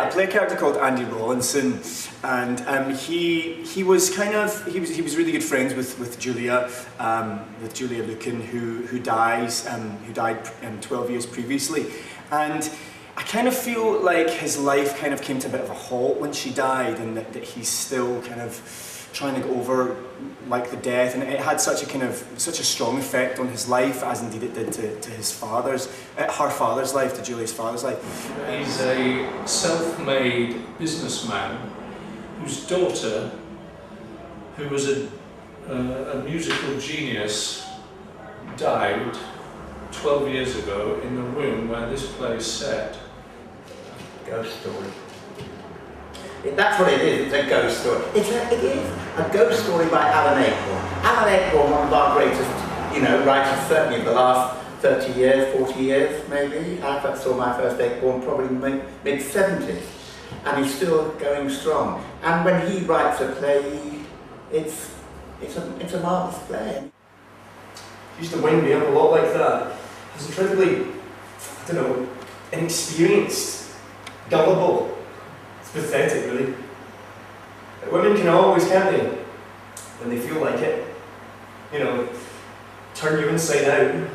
I play a character called Andy Rawlinson, and he was really good friends with Julia Lucan, who died 12 years previously, and I kind of feel like his life kind of came to a bit of a halt when she died, and that he's still kind of trying to get over like the death, and it had such a strong effect on his life, as indeed it did to his her father's life, to Julia's father's life. He's a self-made businessman whose daughter, who was a musical genius, died 12 years ago in the room where this play is set. Ghost story. That's what it is, it's a ghost story. It is a ghost story by Alan Ayckbourn. Alan Ayckbourn, one of our greatest, writers, certainly of the last 30 years, 40 years maybe. I saw my first Ayckbourn probably mid-70s, and he's still going strong. And when he writes a play, it's a marvellous play. He used to wind me up a lot like that. He's incredibly, inexperienced, gullible. It's pathetic, really. Women can always, can't they? When they feel like it. Turn you inside out.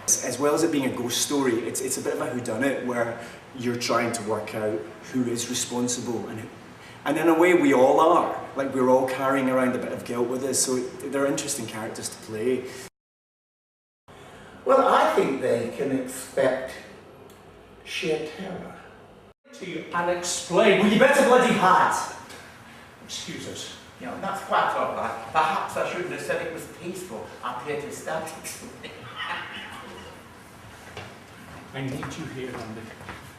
As well as it being a ghost story, it's a bit of a whodunit where you're trying to work out who is responsible, and in a way we all are. Like, we're all carrying around a bit of guilt with us, so they're interesting characters to play. Well, I think they can expect sheer terror. To you and explain. Well, you better bloody had. Excuse us. That's quite all right. Perhaps I shouldn't have said it was peaceful. I appear to static. I need you here, Andy,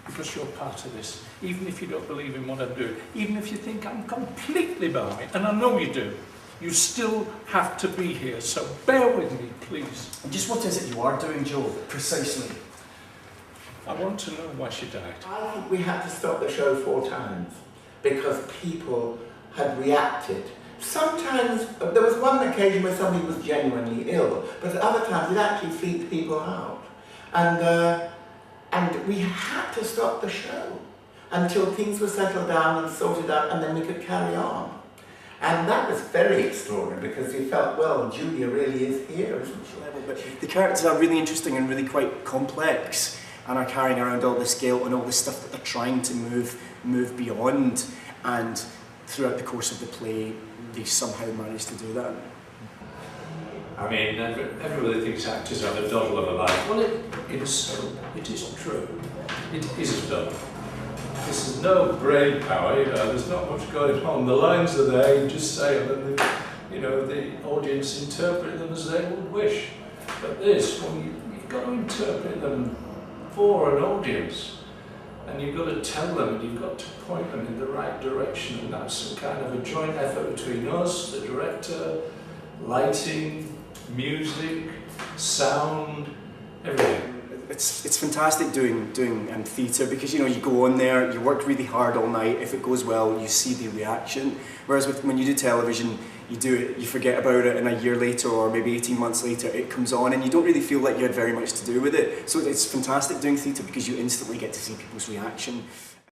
because you're part of this. Even if you don't believe in what I'm doing, even if you think I'm completely balmy, and I know you do, you still have to be here, so bear with me, please. And just what is it you are doing, Joe, precisely? I want to know why she died. I think we had to stop the show 4 times because people had reacted. Sometimes, there was one occasion where somebody was genuinely ill, but at other times it actually freaked people out. And we had to stop the show until things were settled down and sorted out, and then we could carry on. And that was very extraordinary because we felt, well, Julia really is here, isn't she? But the characters are really interesting and really quite complex, and are carrying around all this guilt and all this stuff that they're trying to move beyond. And throughout the course of the play, they somehow manage to do that. I mean, everybody thinks actors are the doddle of a life. Well, it is so. It is true. It is a doddle. This is no brain power, there's not much going on. The lines are there, you just say them, and the audience interpret them as they would wish. But this, you've got to interpret them for an audience, and you've got to tell them, and you've got to point them in the right direction, and that's a kind of a joint effort between us, the director, lighting, music, sound, everything. It's fantastic doing theatre, because you go on there, you work really hard all night. If it goes well, you see the reaction. Whereas when you do television, you do it, you forget about it, and a year later or maybe 18 months later it comes on, and you don't really feel like you had very much to do with it. So it's fantastic doing theatre because you instantly get to see people's reaction.